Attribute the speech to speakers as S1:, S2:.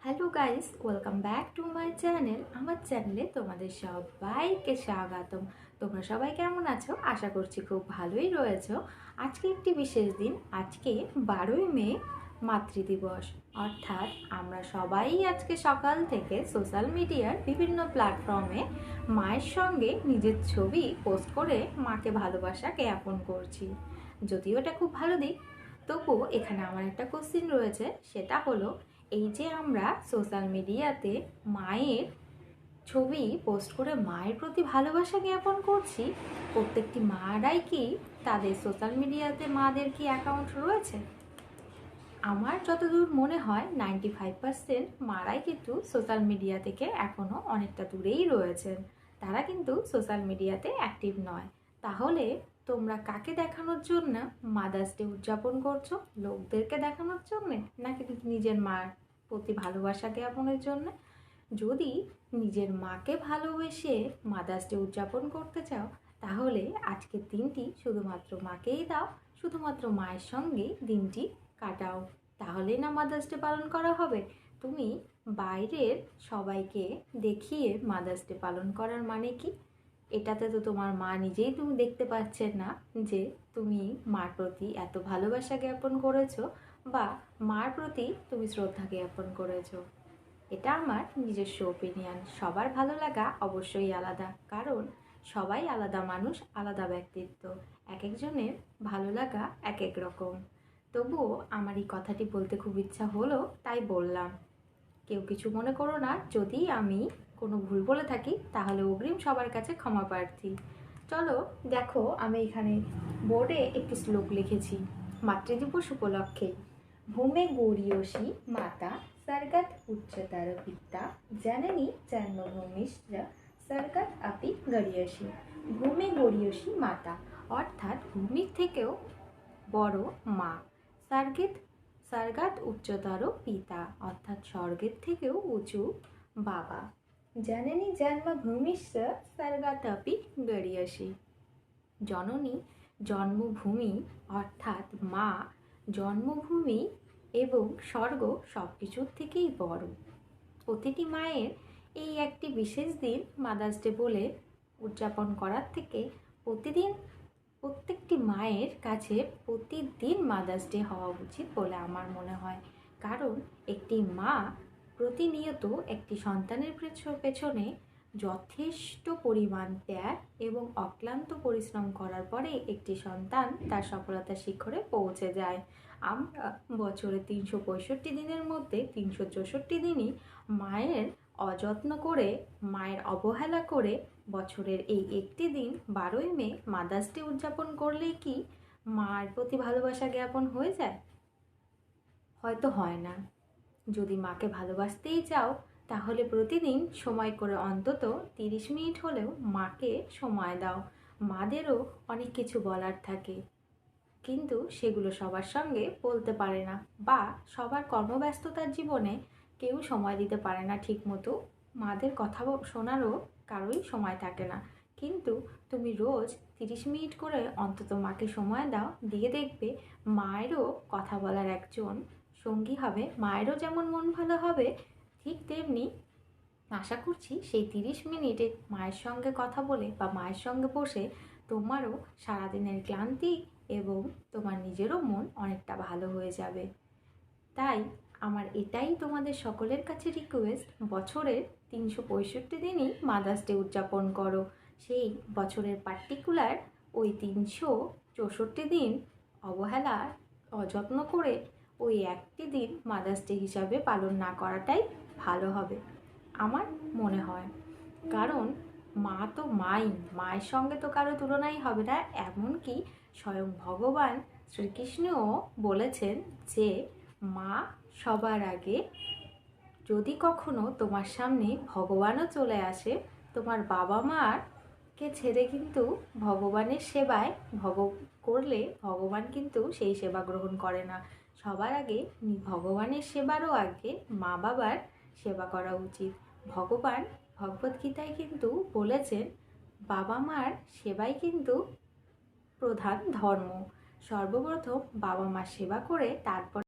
S1: Hello guys, welcome back to my channel. আমার চ্যানেলে তোমাদের সবাইকে স্বাগতম। তোমরা সবাই কেমন আছো? আশা করছি খুব ভালোই রয়েছো। আজকে একটি বিশেষ দিন। আজকে 12ই মে, মাতৃদিবস। অর্থাৎ আমরা সবাই আজকে সকাল থেকে সোশ্যাল মিডিয়ার বিভিন্ন প্ল্যাটফর্মে মায়ের সঙ্গে নিজের ছবি পোস্ট করে মাকে ভালোবাসা জ্ঞাপন করছি। যদিও এটা খুব ভালো দিক, তবুও এখানে আমার একটা কোশ্চিন রয়েছে। সেটা হলো, এই যে আমরা সোশ্যাল মিডিয়াতে মায়ের ছবি পোস্ট করে মায়ের প্রতি ভালোবাসা জ্ঞাপন করছি, প্রত্যেকটি মারাই কি তাদের সোশ্যাল মিডিয়াতে মাদের কি অ্যাকাউন্ট রয়েছে? আমার যতদূর মনে হয় 95% মারাই কিন্তু সোশ্যাল মিডিয়া থেকে এখনও অনেকটা দূরেই রয়েছেন। তারা কিন্তু সোশ্যাল মিডিয়াতে অ্যাক্টিভ নয়। তাহলে তোমরা কাকে দেখানোর জন্য মাদার্স ডে উদযাপন করছো? লোকদেরকে দেখানোর জন্যে, নাকি নিজের মার প্রতি ভালোবাসা জ্ঞাপনের জন্য? যদি নিজের মাকে ভালোবেসে মাদার্স ডে উদযাপন করতে চাও, তাহলে আজকের দিনটি শুধুমাত্র মাকেই দাও, শুধুমাত্র মায়ের সঙ্গেই দিনটি কাটাও। তাহলেই না মাদার্স ডে পালন করা হবে। তুমি বাইরের সবাইকে দেখিয়ে মাদার্স ডে পালন করার মানে কি? এটাতে তো তোমার মা নিজেই তুমি দেখতে পাচ্ছেন না যে তুমি মার প্রতি এত ভালোবাসা জ্ঞাপন করেছো বা মার প্রতি তুমি শ্রদ্ধা জ্ঞাপন করেছো। এটা আমার নিজস্ব ওপিনিয়ন। সবার ভালো লাগা অবশ্যই আলাদা, কারণ সবাই আলাদা মানুষ, আলাদা ব্যক্তিত্ব। এক একজনের ভালো লাগা এক এক রকম। তবুও আমার এই কথাটি বলতে খুব ইচ্ছা হলো, তাই বললাম। কেউ কিছু মনে করো না যদি আমি কোনো ভুল বলে থাকি, তাহলে অগ্রিম সবার কাছে ক্ষমা প্রার্থী। চলো দেখো, আমি এখানে বোর্ডে একটি শ্লোক লিখেছি মাতৃদিবস উপলক্ষে। ভূমে গৌরীয়সী মাতা স্বর্গাৎ উচ্চতর পিতা জননী জন্মভূমিশ্চ স্বর্গাৎ আপি গরীয়সী। ভূমে গৌরীয়সী মাতা অর্থাৎ ভূমির থেকেও বড় মা। স্বর্গাৎ উচ্চতর পিতা অর্থাৎ স্বর্গের থেকেও উঁচু বাবা। জননী জন্মভূমিশ্চ স্বর্গাৎ আপি গরীয়সী। জননী জন্মভূমি অর্থাৎ মা, জন্মভূমি এবং স্বর্গ সব কিছুর থেকেই বড়। প্রতিটি মায়ের এই একটি বিশেষ দিন মাদার্স ডে বলে উদযাপন করার থেকে প্রত্যেকটি মায়ের কাছে প্রতিদিন মাদার্স ডে হওয়া উচিত বলে আমার মনে হয়। কারণ একটি মা প্রতিনিয়ত একটি সন্তানের পেছনে যথেষ্ট পরিমাণ ত্যাগ এবং অক্লান্ত পরিশ্রম করার পরে একটি সন্তান তার সফলতার শিখরে পৌঁছে যায়। আমরা বছরে 365 দিনের মধ্যে 364 দিনই মায়ের অযত্ন করে, মায়ের অবহেলা করে বছরের এই একটি দিন 12ই মে মাদার্স ডে উদযাপন করলেই কি মায়ের প্রতি ভালোবাসা জ্ঞাপন হয়ে যায়? হয়তো হয় না। যদি মাকে ভালোবাসতেই চাও, তাহলে প্রতিদিন সময় করে অন্তত 30 মিনিট হলেও মাকে সময় দাও। মাদেরও অনেক কিছু বলার থাকে, কিন্তু সেগুলো সবার সঙ্গে বলতে পারে না, বা সবার কর্মব্যস্ততার জীবনে কেউ সময় দিতে পারে না ঠিক মতো। মাদের কথা শোনারও কারোই সময় থাকে না। কিন্তু তুমি রোজ 30 মিনিট করে অন্তত মাকে সময় দাও, দিয়ে দেখবে মায়েরও কথা বলার একজন সঙ্গী হবে। মায়েরও যেমন মন ভালো হবে, ঠিক তেমনি আশা করছি সেই 30 মিনিটে মায়ের সঙ্গে কথা বলে বা মায়ের সঙ্গে বসে তোমারও সারাদিনের ক্লান্তি এবং তোমার নিজেরও মন অনেকটা ভালো হয়ে যাবে। তাই আমার এটাই তোমাদের সকলের কাছে রিকোয়েস্ট, বছরের 365 দিনই মাদার্স ডে উদযাপন করো। সেই বছরের পার্টিকুলার ওই 364 দিন অবহেলা অযত্ন করে ওই একটি দিন মাদার্স ডে হিসাবে পালন না করাটাই ভালো হবে আমার মনে হয়। কারণ মা তো মায়ের সঙ্গে তো কারো তুলনাই হবে না। এমনকি স্বয়ং ভগবান শ্রীকৃষ্ণও বলেছেন যে মা সবার আগে। যদি কখনো তোমার সামনে ভগবানও চলে আসে, তোমার বাবা মাকে ছেড়ে কিন্তু ভগবানের সেবায় করলে ভগবান কিন্তু সেই সেবা গ্রহণ করে না। সবার আগে ভগবানের সেবারও আগে মা বাবার সেবা করা উচিত। ভগবান ভগবদ্গীতায় কিন্তু বলেছেন, বাবা মার সেবাই কিন্তু প্রধান ধর্ম। সর্বপ্রথম বাবা মার সেবা করে তারপর